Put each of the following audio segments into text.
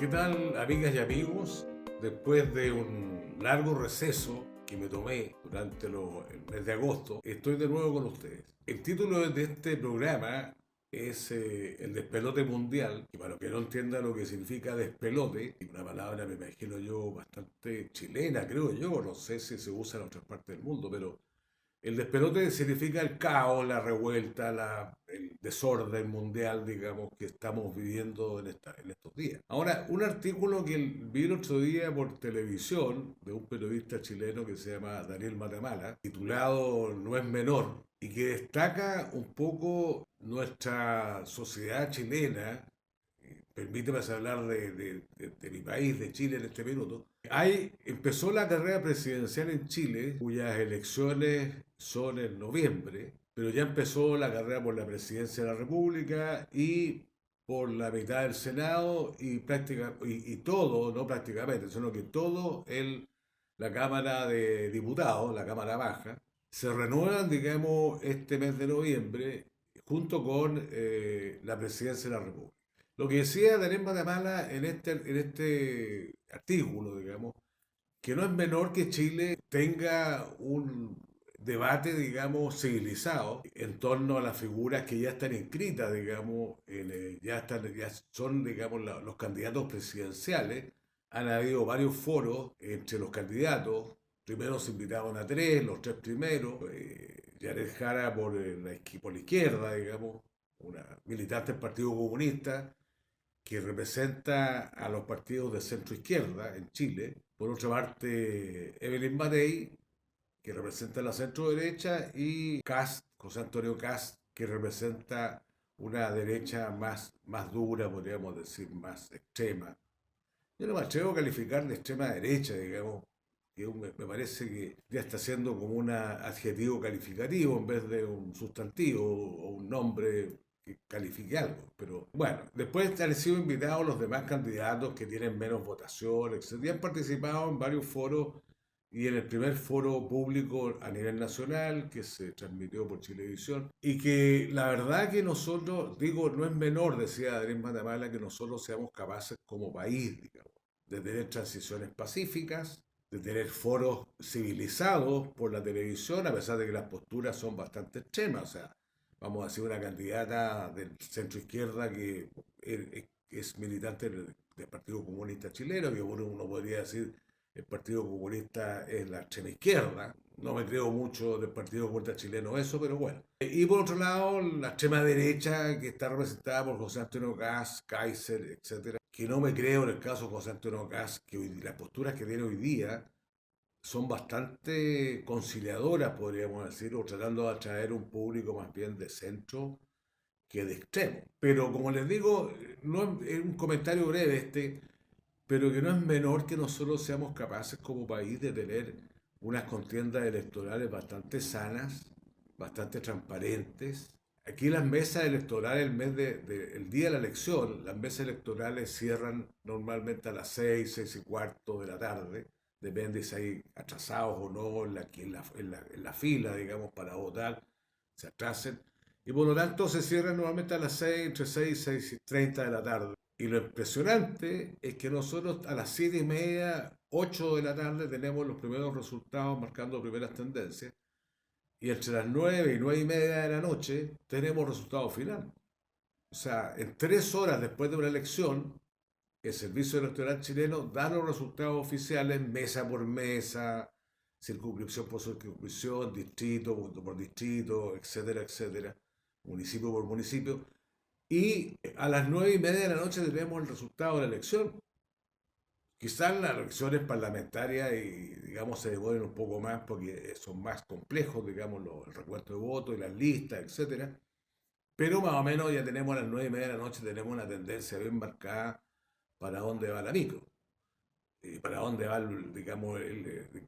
¿Qué tal, amigas y amigos? Después de un largo receso que me tomé durante el mes de agosto, estoy de nuevo con ustedes. El título de este programa es el despelote mundial, y para los que no entiendan lo que significa despelote, y una palabra me imagino yo bastante chilena, creo yo, no sé si se usa en otras partes del mundo, pero el despelote significa el caos, la revuelta, el desorden mundial, digamos, que estamos viviendo en estos días. Ahora, un artículo que vi el otro día por televisión de un periodista chileno que se llama Daniel Matamala, titulado No es menor, y que destaca un poco nuestra sociedad chilena. Permíteme hablar de mi país, de Chile en este minuto. Empezó la carrera presidencial en Chile, cuyas elecciones son en noviembre, pero ya empezó la carrera por la presidencia de la República y por la mitad del Senado y todo, no prácticamente, sino que la Cámara de Diputados, la Cámara Baja, se renuevan, digamos, este mes de noviembre junto con la presidencia de la República. Lo que decía Daniel Matamala en este artículo, digamos, que no es menor que Chile tenga un debate, digamos, civilizado en torno a las figuras que ya están inscritas, digamos, ya son, digamos, los candidatos presidenciales. Han habido varios foros entre los candidatos. Primero se invitaron a tres, los tres primeros. Yaret Jara por la izquierda, digamos, una militante del Partido Comunista que representa a los partidos de centro izquierda en Chile. Por otra parte, Evelyn Matei, que representa la centro derecha, y José Antonio Kast, que representa una derecha más dura, podríamos decir, más extrema. Yo no me atrevo a calificar de extrema derecha, digamos, que me parece que ya está siendo como un adjetivo calificativo en vez de un sustantivo o un nombre que califique algo. Pero bueno, después han sido invitados los demás candidatos que tienen menos votación, etc. Y han participado en varios foros y en el primer foro público a nivel nacional que se transmitió por Chilevisión y que la verdad que nosotros, digo, no es menor, decía Adrián Matamala, que nosotros seamos capaces como país, digamos, de tener transiciones pacíficas, de tener foros civilizados por la televisión, a pesar de que las posturas son bastante extremas. O sea, vamos a decir una candidata del centro izquierda que es militante del Partido Comunista Chileno, que uno podría decir el Partido Comunista es la extrema izquierda. No me creo mucho del Partido Comunista Chileno eso, pero bueno. Y por otro lado, la extrema derecha, que está representada por José Antonio Kast, Kaiser, etcétera, que no me creo en el caso de José Antonio Kast, que las posturas que tiene hoy día son bastante conciliadoras, podríamos decir, o tratando de atraer un público más bien de centro que de extremo. Pero como les digo, no es un comentario breve pero que no es menor que nosotros seamos capaces como país de tener unas contiendas electorales bastante sanas, bastante transparentes. Aquí las mesas electorales, el día de la elección, las mesas electorales cierran normalmente a las 6, 6:15 de la tarde, depende si hay atrasados o no en la fila, digamos, para votar, se atrasen. Y por lo tanto se cierran normalmente a las 6, entre 6 y 6:30 de la tarde. Y lo impresionante es que nosotros a las 7:30, 8 de la tarde tenemos los primeros resultados marcando primeras tendencias. Y entre las 9 y 9:30 de la noche tenemos resultado final. O sea, en 3 horas después de una elección, el Servicio Electoral chileno da los resultados oficiales mesa por mesa, circunscripción por circunscripción, distrito por distrito, etcétera, etcétera, municipio por municipio. Y a las 9:30 de la noche tenemos el resultado de la elección. Quizás las elecciones parlamentarias y, digamos, se demoren un poco más porque son más complejos, digamos, el recuento de votos y las listas, etcétera. Pero más o menos ya tenemos a las 9:30 de la noche, tenemos una tendencia bien marcada para dónde va la micro, y para dónde va, digamos,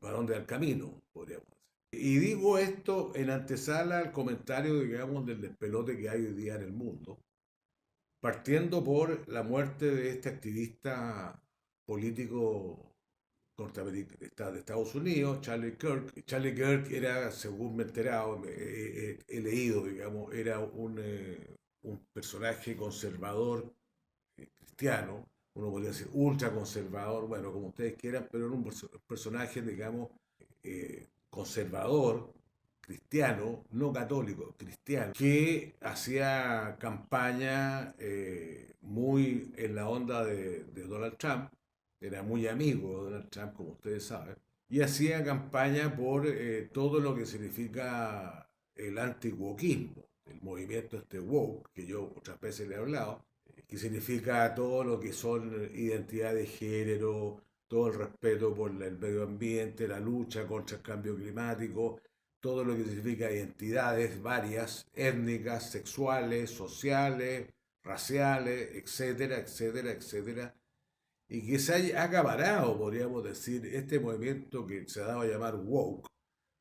para dónde va el camino, podríamos decir. Y digo esto en antesala al comentario, digamos, del despelote que hay hoy día en el mundo, partiendo por la muerte de este activista político norteamericano de Estados Unidos, Charlie Kirk. Charlie Kirk era, según me he enterado, he leído, digamos, era un personaje conservador cristiano, uno podría decir ultraconservador, bueno, como ustedes quieran, pero era un personaje, digamos, conservador, cristiano, no católico, cristiano, que hacía campaña muy en la onda de Donald Trump, era muy amigo de Donald Trump, como ustedes saben, y hacía campaña por todo lo que significa el anti-wokismo, el movimiento este woke, que yo otras veces le he hablado, que significa todo lo que son identidad de género, todo el respeto por el medio ambiente, la lucha contra el cambio climático, todo lo que significa identidades varias, étnicas, sexuales, sociales, raciales, etcétera, etcétera, etcétera, y que se ha acaparado, podríamos decir, este movimiento que se ha dado a llamar woke,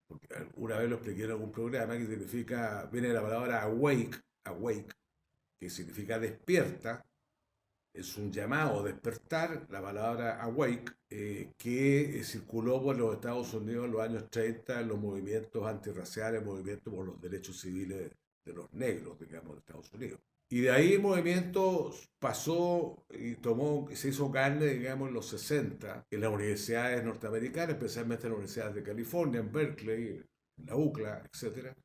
porque una vez lo expliqué en algún programa, que significa, viene de la palabra awake, awake, que significa despierta, es un llamado a despertar, la palabra awake, que circuló por los Estados Unidos en los años 30 en los movimientos antirraciales, movimientos por los derechos civiles de los negros, digamos, de Estados Unidos. Y de ahí el movimiento pasó y tomó, se hizo carne, digamos, en los 60 en las universidades norteamericanas, especialmente en las universidades de California, en Berkeley, en la UCLA, etcétera,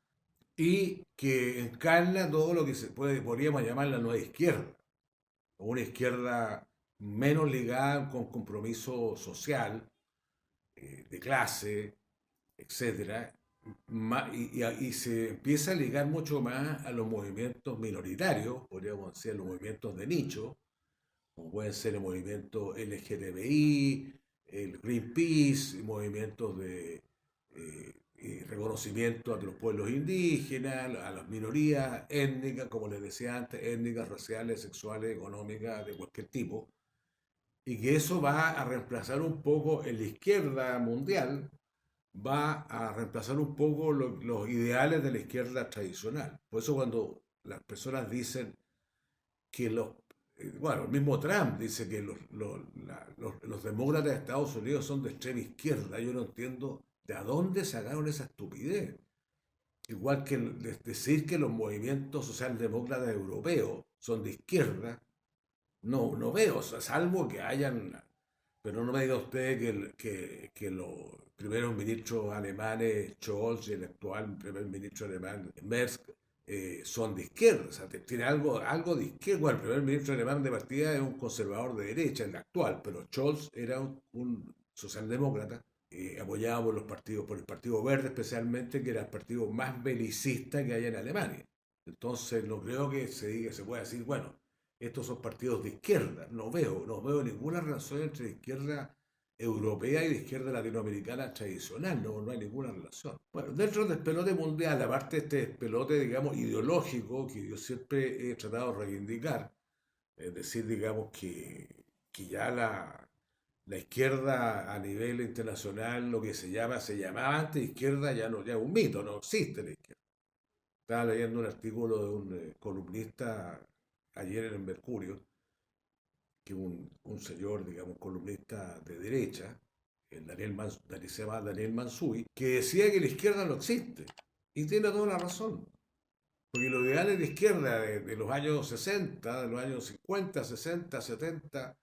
y que encarna todo lo que podríamos llamar la nueva izquierda, o una izquierda menos ligada con compromiso social, de clase, etcétera, y se empieza a ligar mucho más a los movimientos minoritarios, podríamos decir, los movimientos de nicho, como pueden ser el movimiento LGTBI, el Greenpeace, movimientos de reconocimiento a los pueblos indígenas, a las minorías étnicas, como les decía antes, étnicas, raciales, sexuales, económicas, de cualquier tipo, y que eso va a reemplazar un poco en la izquierda mundial, va a reemplazar un poco los ideales de la izquierda tradicional. Por eso cuando las personas dicen que bueno, el mismo Trump dice que los demócratas de Estados Unidos son de extrema izquierda, yo no entiendo de dónde sacaron esa estupidez. Igual que decir que los movimientos socialdemócratas europeos son de izquierda, no veo, o sea, salvo que hayan, pero no me diga usted que los primeros ministros alemanes, Scholz y el actual primer ministro alemán, Merz, son de izquierda, o sea, tiene algo de izquierda. Bueno, el primer ministro alemán de partida es un conservador de derecha, el actual, pero Scholz era un socialdemócrata, apoyado por los partidos, por el Partido Verde especialmente, que era el partido más belicista que hay en Alemania. Entonces no creo que se pueda decir, bueno, estos son partidos de izquierda. No veo ninguna relación entre la izquierda europea y la izquierda latinoamericana tradicional, no hay ninguna relación. Bueno, dentro del despelote mundial, aparte de este despelote, digamos, ideológico, que yo siempre he tratado de reivindicar, es decir, digamos que ya la izquierda a nivel internacional, lo que se llamaba antes izquierda, ya es un mito, no existe la izquierda. Estaba leyendo un artículo de un columnista ayer en el Mercurio, que un señor, digamos, columnista de derecha, se llama Daniel Mansui, que decía que la izquierda no existe. Y tiene toda la razón. Porque los ideales de izquierda de los años 60, de los años 50, 60, 70,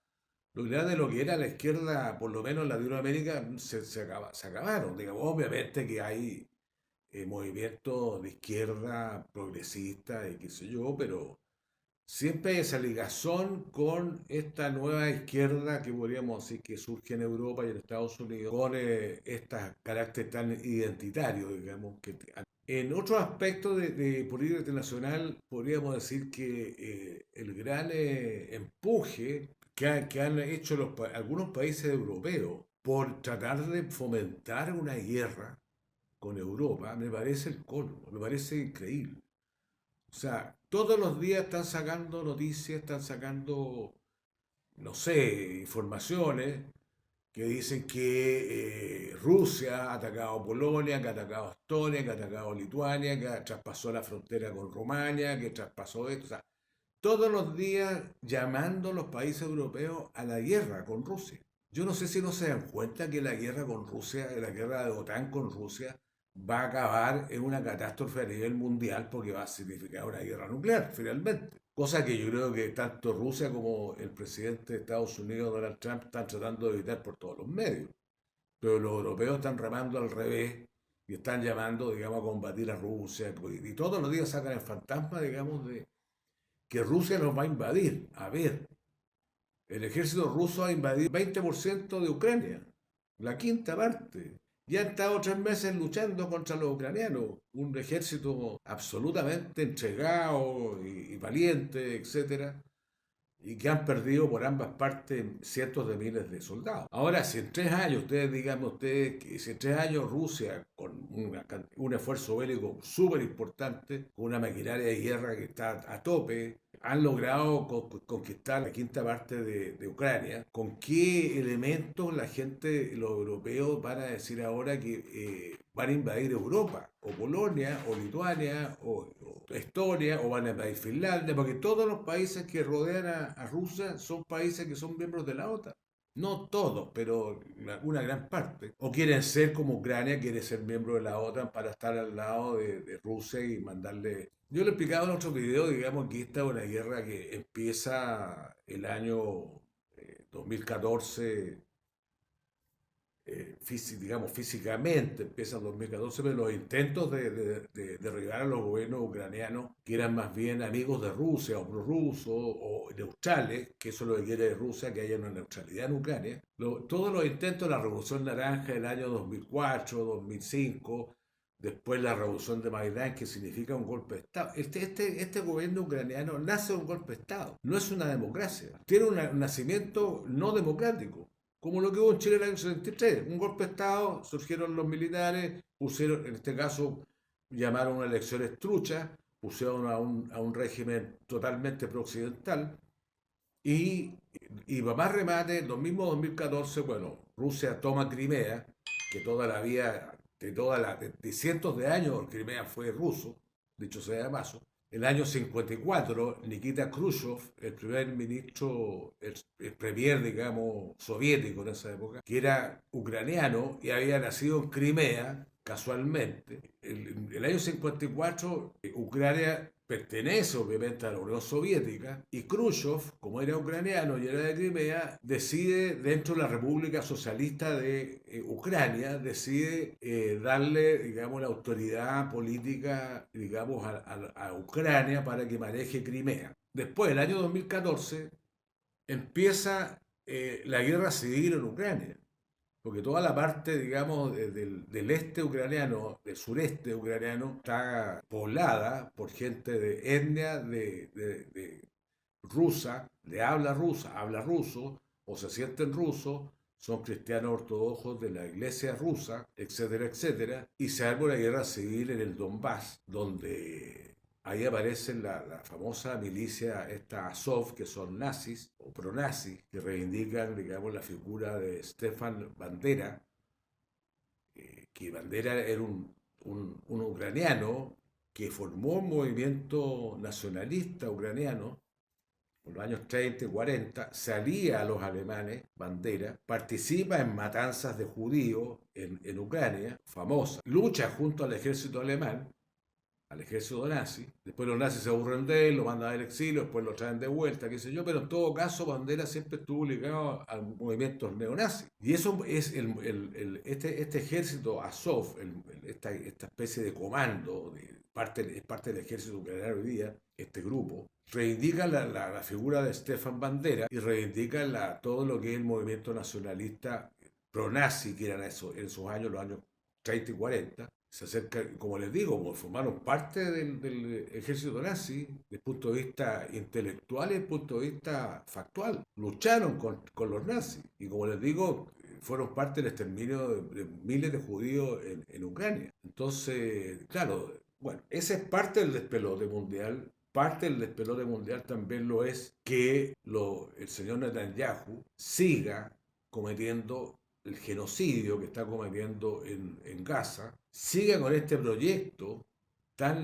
los ideales de lo que era la izquierda, por lo menos en Latinoamérica, se acabaron. Digamos, obviamente que hay movimientos de izquierda progresista y qué sé yo, pero siempre hay esa ligazón con esta nueva izquierda que podríamos decir que surge en Europa y en Estados Unidos, con este carácter tan identitario, digamos. En otros aspectos de política internacional, podríamos decir que el gran empuje que han hecho algunos países europeos por tratar de fomentar una guerra con Europa, me parece el colmo, me parece increíble. O sea, todos los días están sacando noticias, están sacando, no sé, informaciones que dicen que Rusia ha atacado Polonia, que ha atacado Estonia, que ha atacado Lituania, que traspasó la frontera con Rumania, que traspasó esto. O sea, todos los días llamando a los países europeos a la guerra con Rusia. Yo no sé si no se dan cuenta que la guerra con Rusia, la guerra de OTAN con Rusia, va a acabar en una catástrofe a nivel mundial porque va a significar una guerra nuclear, finalmente. cosa que yo creo que tanto Rusia como el presidente de Estados Unidos, Donald Trump, están tratando de evitar por todos los medios. Pero los europeos están remando al revés y están llamando, digamos, a combatir a Rusia. Y todos los días sacan el fantasma, digamos, de que Rusia nos va a invadir. A ver, el ejército ruso ha invadido 20% de Ucrania, la quinta parte. Ya han estado 3 meses luchando contra los ucranianos, un ejército absolutamente entregado y valiente, etcétera, y que han perdido por ambas partes cientos de miles de soldados. Ahora, si en 3 años, ustedes díganme ustedes, que si en 3 años Rusia, con un esfuerzo bélico súper importante, con una maquinaria de guerra que está a tope, han logrado conquistar la quinta parte de Ucrania, ¿con qué elementos la gente, los europeos, van a decir ahora que van a invadir Europa? O Polonia, o Lituania, o Estonia, o van a invadir Finlandia, porque todos los países que rodean a Rusia son países que son miembros de la OTAN. No todos, pero una gran parte. O quieren ser como Ucrania, quiere ser miembro de la OTAN para estar al lado de Rusia y mandarle... Yo le he explicado en otro video, digamos, que esta es una guerra que empieza el año 2014, digamos, físicamente empieza en 2014, pero los intentos de derribar a los gobiernos ucranianos, que eran más bien amigos de Rusia o prorrusos o neutrales, que eso es lo que quiere Rusia, que haya una neutralidad en Ucrania, todos los intentos de la Revolución Naranja del año 2004, 2005, después la Revolución de Maidán, que significa un golpe de Estado. Este gobierno ucraniano nace de un golpe de Estado, no es una democracia, tiene un nacimiento no democrático, como lo que hubo en Chile en el año 73. Un golpe de Estado, surgieron los militares, pusieron, en este caso, llamaron a elecciones truchas, pusieron a un régimen totalmente prooccidental, y, y para más remate, en 2014, bueno, Rusia toma Crimea, que toda la vida, de cientos de años, Crimea fue ruso, dicho sea de paso. En el año 54, Nikita Khrushchev, el primer ministro, el premier, digamos, soviético en esa época, que era ucraniano y había nacido en Crimea, casualmente. En el año 54, Ucrania pertenece obviamente a la Unión Soviética y Khrushchev, como era ucraniano y era de Crimea, decide dentro de la República Socialista de Ucrania, decide darle, digamos, la autoridad política, digamos, a Ucrania para que maneje Crimea. Después, el año 2014, empieza la guerra civil en Ucrania, porque toda la parte, digamos, del este ucraniano, del sureste ucraniano, está poblada por gente de etnia de rusa, habla ruso, o se sienten rusos, son cristianos ortodoxos de la iglesia rusa, etcétera, etcétera, y se arma una guerra civil en el Donbass, donde ahí aparece la famosa milicia esta Azov, que son nazis o pronazis, que reivindican, digamos, la figura de Stefan Bandera, que Bandera era un ucraniano que formó un movimiento nacionalista ucraniano en los años 30 y 40, se alía a los alemanes, Bandera, participa en matanzas de judíos en Ucrania, famosa, lucha junto al ejército alemán, al ejército nazi, después los nazis se aburren de él, lo mandan al exilio, después lo traen de vuelta, qué sé yo, pero en todo caso Bandera siempre estuvo ligado a movimientos neonazis. Y eso es este ejército Azov, esta especie de comando, es parte del ejército ucraniano hoy día, este grupo, reivindica la figura de Stefan Bandera y reivindica todo lo que es el movimiento nacionalista pro-nazi, que eran en esos años, los años 30 y 40, se acerca, como les digo, como formaron parte del ejército nazi, desde el punto de vista intelectual y desde el punto de vista factual. Lucharon con los nazis y, como les digo, fueron parte del exterminio de miles de judíos en Ucrania. Entonces, claro, bueno, esa es parte del despelote mundial. Parte del despelote mundial también lo es que el señor Netanyahu siga cometiendo el genocidio que está cometiendo en Gaza, siga con este proyecto tan...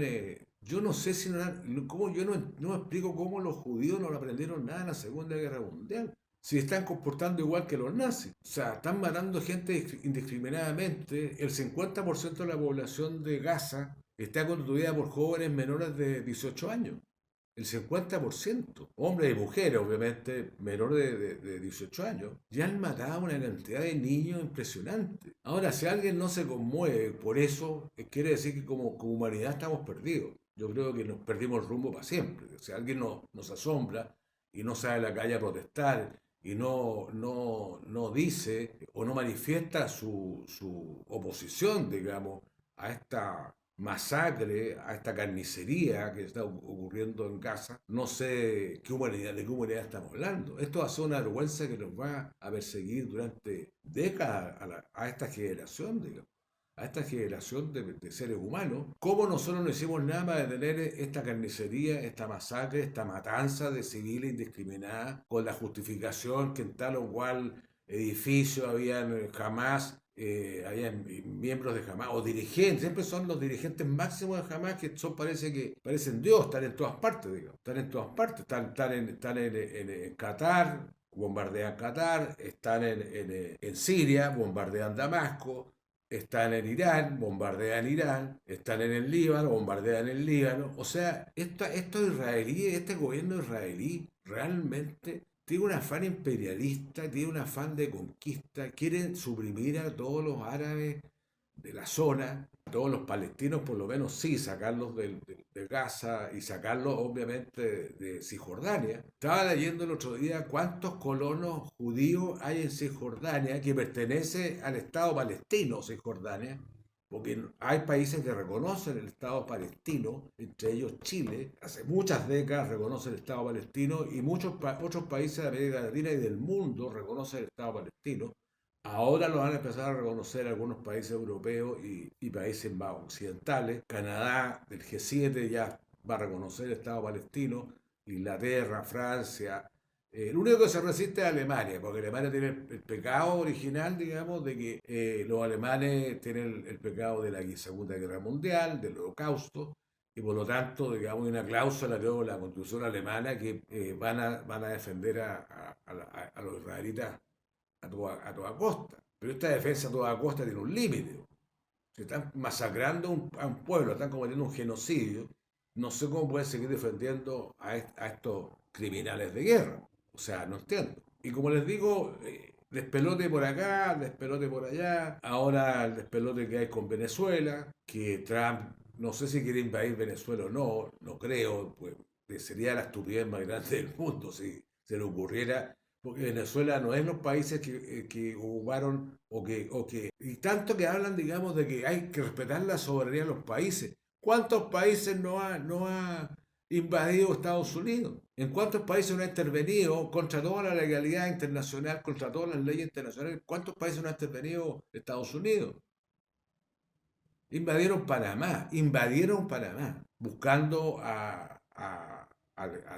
yo no sé si... no explico cómo los judíos no aprendieron nada en la Segunda Guerra Mundial. Si están comportando igual que los nazis. O sea, están matando gente indiscriminadamente. El 50% de la población de Gaza está constituida por jóvenes menores de 18 años. el 50%, hombres y mujeres, obviamente, menores de 18 años, ya han matado una cantidad de niños impresionante. Ahora, si alguien no se conmueve por eso, quiere decir que como humanidad estamos perdidos. Yo creo que nos perdimos el rumbo para siempre. Si alguien nos asombra y no sale a la calle a protestar y no dice o no manifiesta su oposición, digamos, a esta masacre, a esta carnicería que está ocurriendo en Gaza, no sé de qué humanidad estamos hablando. Esto va a ser una vergüenza que nos va a perseguir durante décadas a esta generación, digamos, a esta generación de seres humanos. ¿Cómo nosotros no hicimos nada para detener esta carnicería, esta masacre, esta matanza de civiles indiscriminada, con la justificación que en tal o cual edificio habían jamás habían miembros de Hamas o dirigentes, siempre son los dirigentes máximos de Hamas que parecen Dios, están en todas partes, digamos, están en todas partes, están en Qatar, bombardean Qatar, están en Siria, bombardean Damasco, están en Irán, bombardean Irán, están en el Líbano, bombardean el Líbano. O sea, estos israelíes, este gobierno israelí realmente tiene un afán imperialista, tiene un afán de conquista, quieren suprimir a todos los árabes de la zona, a todos los palestinos por lo menos sí, sacarlos de Gaza y sacarlos obviamente de Cisjordania. Estaba leyendo el otro día cuántos colonos judíos hay en Cisjordania que pertenece al Estado palestino, Cisjordania, porque hay países que reconocen el Estado palestino, entre ellos Chile, hace muchas décadas reconoce el Estado palestino y muchos otros países de América Latina y del mundo reconocen el Estado palestino. Ahora lo van a empezar a reconocer algunos países europeos y países más occidentales. Canadá, del G7, ya va a reconocer el Estado palestino. Inglaterra, Francia. El único que se resiste es Alemania, porque Alemania tiene el pecado original, digamos, de que los alemanes tienen el pecado de la Segunda Guerra Mundial, del Holocausto, y por lo tanto, digamos, hay una cláusula de la Constitución alemana que van a defender a los israelitas a toda costa. Pero esta defensa a toda costa tiene un límite. Se están masacrando a un pueblo, están cometiendo un genocidio. No sé cómo pueden seguir defendiendo a estos criminales de guerra. O sea, no entiendo. Y como les digo, despelote por acá, despelote por allá. Ahora el despelote que hay con Venezuela, que Trump, no sé si quiere invadir Venezuela o no, no creo, pues sería la estupidez más grande del mundo si se le ocurriera porque Venezuela no es los países que ocuparon y tanto que hablan, digamos, de que hay que respetar la soberanía de los países. ¿Cuántos países no ha invadido Estados Unidos? ¿En cuántos países no ha intervenido contra toda la legalidad internacional, contra todas las leyes internacionales? ¿Cuántos países no ha intervenido Estados Unidos? Invadieron Panamá, buscando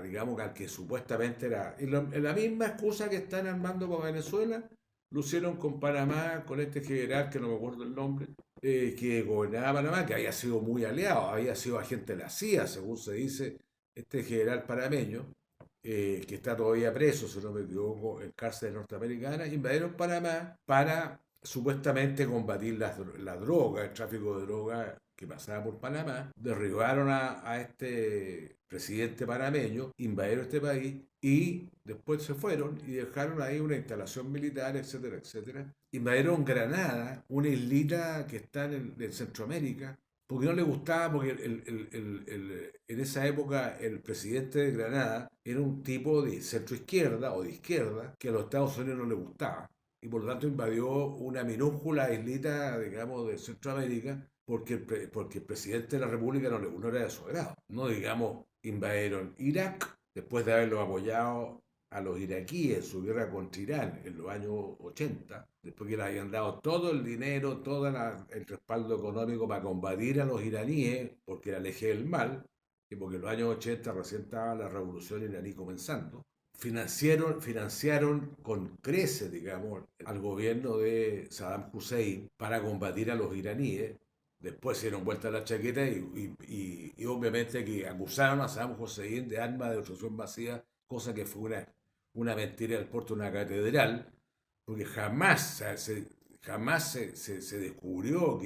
digamos, al que supuestamente era. Y la misma excusa que están armando con Venezuela, lo hicieron con Panamá, con este general, que no me acuerdo el nombre, que gobernaba Panamá, que había sido muy aliado, había sido agente de la CIA, según se dice, este general panameño, que está todavía preso, si no me equivoco, en cárceles norteamericanas, invadieron Panamá para supuestamente combatir la droga, el tráfico de droga que pasaba por Panamá, derribaron a este presidente panameño, invadieron este país y después se fueron y dejaron ahí una instalación militar, etcétera, etcétera. Invadieron Granada, una islita que está en Centroamérica, porque no le gustaba, porque en esa época el presidente de Granada era un tipo de centroizquierda o de izquierda que a los Estados Unidos no le gustaba y por lo tanto invadió una minúscula islita, digamos, de Centroamérica, porque el presidente de la República no era de su agrado. No, digamos, invadieron Irak después de haberlo apoyado a los iraquíes en su guerra contra Irán en los años 80, después que les habían dado todo el dinero, todo el respaldo económico para combatir a los iraníes, porque era el eje del mal, y porque en los años 80 recién estaba la revolución iraní comenzando. Financiaron con creces, digamos, al gobierno de Saddam Hussein para combatir a los iraníes. Después se dieron vuelta a la chaqueta y obviamente que acusaron a Saddam Hussein de arma de destrucción masiva, cosa que fue una mentira del porte de una catedral, porque jamás se descubrió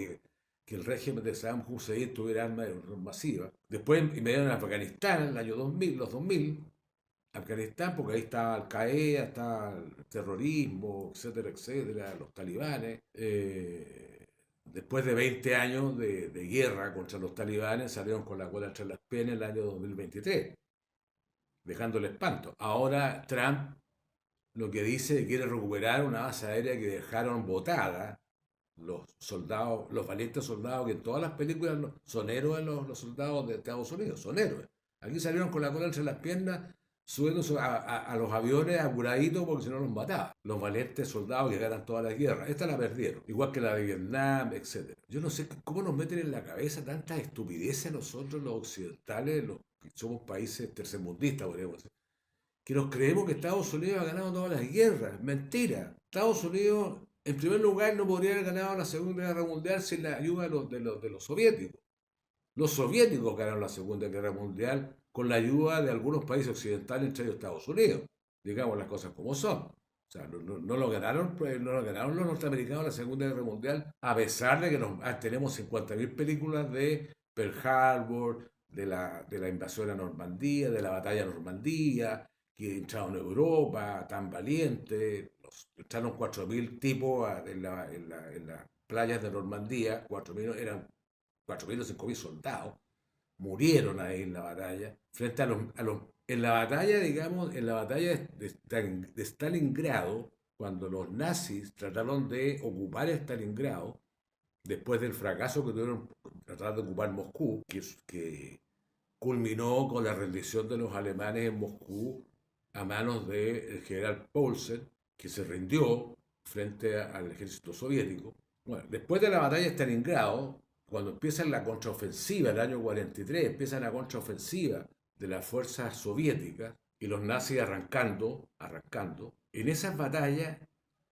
que el régimen de Saddam Hussein tuviera armas masivas. Después, inmediatamente en Afganistán, en el año 2000, los 2000, Afganistán, porque ahí está Al-Qaeda, está el terrorismo, etcétera, etcétera, los talibanes. Después de 20 años de guerra contra los talibanes, salieron con la cola entre las penas en el año 2023, dejando el espanto. Ahora Trump lo que dice es que quiere recuperar una base aérea que dejaron botada los soldados, los valientes soldados que en todas las películas son héroes los soldados de Estados Unidos, son héroes. Aquí salieron con la cola entre las piernas, subiendo a los aviones apuraditos porque si no los mataban. Los valientes soldados que ganan todas las guerras. Esta la perdieron, igual que la de Vietnam, etc. Yo no sé cómo nos meten en la cabeza tantas estupideces a nosotros, los occidentales, los que somos países tercermundistas, podríamos decir, que nos creemos que Estados Unidos ha ganado todas las guerras. Mentira. Estados Unidos, en primer lugar, no podría haber ganado la Segunda Guerra Mundial sin la ayuda de los soviéticos. Los soviéticos ganaron la Segunda Guerra Mundial con la ayuda de algunos países occidentales, entre ellos Estados Unidos. Digamos las cosas como son. O sea, no lo ganaron, no lo ganaron los norteamericanos la Segunda Guerra Mundial, a pesar de que tenemos 50.000 películas de Pearl Harbor, de la invasión a Normandía, de la batalla de Normandía, que entraron en Europa, tan valientes. Entraron 4.000 tipos en las playas de Normandía, 4.000 eran 4.000 o 5.000 soldados, murieron ahí en la batalla, frente en la batalla, digamos, en la batalla de Stalingrado, cuando los nazis trataron de ocupar Stalingrado, después del fracaso que tuvieron tratar de ocupar Moscú, que culminó con la rendición de los alemanes en Moscú a manos del general Paulsen, que se rindió frente al ejército soviético. Bueno, después de la batalla de Stalingrado, cuando empieza la contraofensiva, el año 43, empieza la contraofensiva de las fuerzas soviéticas y los nazis arrancando, en esas batallas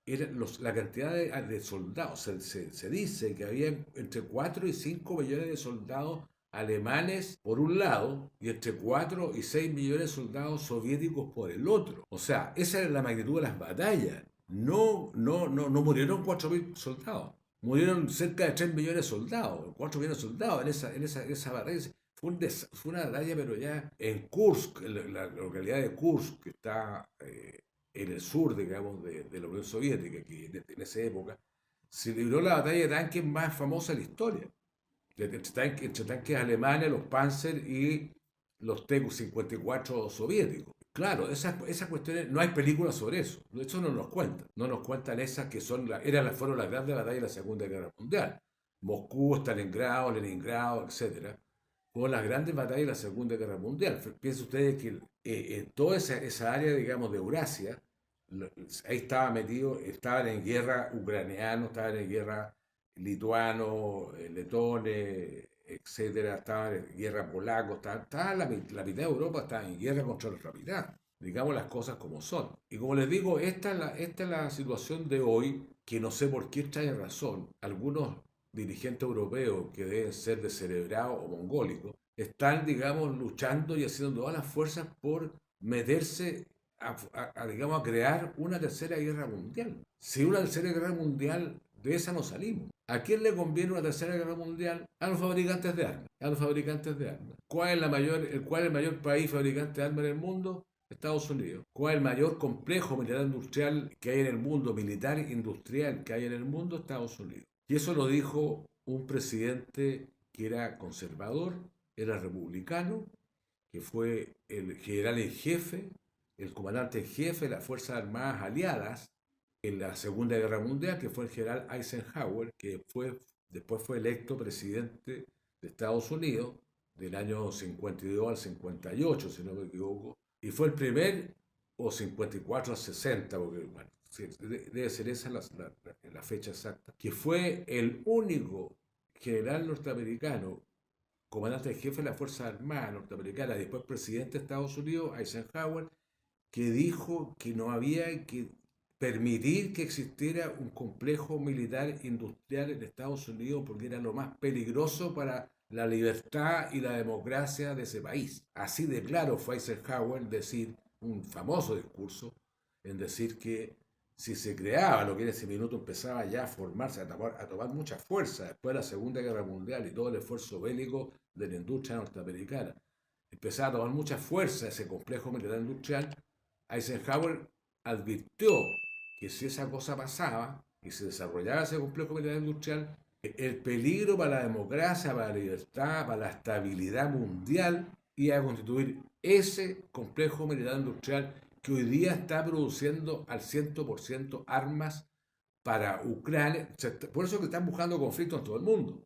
la cantidad de soldados, se dice que había entre 4 y 5 millones de soldados alemanes por un lado y entre 4 y 6 millones de soldados soviéticos por el otro. O sea, esa era la magnitud de las batallas. No murieron 4.000 soldados. Murieron cerca de 3 millones de soldados, 4 millones de soldados en esa batalla. Fue una batalla, pero ya en Kursk, en la localidad de Kursk, que está en el sur, digamos, de la Unión Soviética, que en esa época, se libró la batalla de tanques más famosa de la historia. Entre tanques alemanes, los Panzer y los Tu-54 soviéticos. Claro, esas cuestiones, no hay películas sobre eso. De hecho, no nos cuentan. No nos cuentan esas que fueron las grandes batallas de la Segunda Guerra Mundial. Moscú, Stalingrado, Leningrado, etcétera. Fueron las grandes batallas de la Segunda Guerra Mundial. Piensen ustedes que en toda esa área, digamos, de Eurasia, ahí estaban en guerra ucranianos, estaban en guerra lituanos, letones, etcétera, estaban en guerra polacos, la mitad de Europa estaba en guerra contra nuestra mitad. Digamos las cosas como son. Y como les digo, esta es la situación de hoy, que no sé por qué trae razón. Algunos dirigentes europeos, que deben ser descerebrados o mongólicos, están, digamos, luchando y haciendo todas las fuerzas por meterse digamos, a crear una tercera guerra mundial. Si una tercera guerra mundial, de esa no salimos. ¿A quién le conviene una tercera guerra mundial? A los fabricantes de armas. A los fabricantes de armas. ¿Cuál es el mayor país fabricante de armas en el mundo? Estados Unidos. ¿Cuál es el mayor complejo militar industrial que hay en el mundo, militar industrial que hay en el mundo? Estados Unidos. Y eso lo dijo un presidente que era conservador, era republicano, que fue el general en jefe, el comandante en jefe de las Fuerzas Armadas Aliadas en la Segunda Guerra Mundial, que fue el general Eisenhower, que después fue electo presidente de Estados Unidos del año 52 al 58, si no me equivoco, y fue el primer, o 54 al 60, porque bueno, debe ser esa la fecha exacta, que fue el único general norteamericano, comandante en jefe de las Fuerzas Armadas norteamericanas, después presidente de Estados Unidos, Eisenhower, que dijo que no había que permitir que existiera un complejo militar industrial en Estados Unidos porque era lo más peligroso para la libertad y la democracia de ese país. Así de claro fue Eisenhower decir, un famoso discurso, en decir que si se creaba lo que en ese minuto empezaba ya a formarse, a tomar mucha fuerza después de la Segunda Guerra Mundial y todo el esfuerzo bélico de la industria norteamericana, empezaba a tomar mucha fuerza ese complejo militar industrial, Eisenhower advirtió que si esa cosa pasaba y se desarrollaba ese complejo militar industrial, el peligro para la democracia, para la libertad, para la estabilidad mundial iba a constituir ese complejo militar industrial que hoy día está produciendo al 100% armas para Ucrania. Por eso que están buscando conflictos en todo el mundo.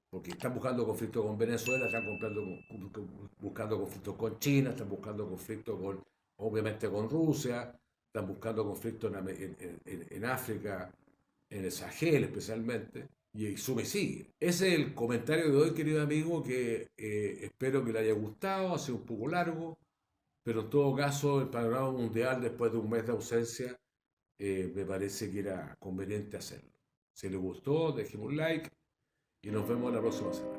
Porque están buscando conflictos con Venezuela, están buscando conflictos con China, están buscando conflictos con, obviamente con Rusia, están buscando conflictos en África, en el Sahel especialmente, y sube y sigue. Ese es el comentario de hoy, querido amigo, que espero que le haya gustado, ha sido un poco largo, pero en todo caso el panorama mundial después de un mes de ausencia me parece que era conveniente hacerlo. Si les gustó, déjenme un like y nos vemos la próxima semana.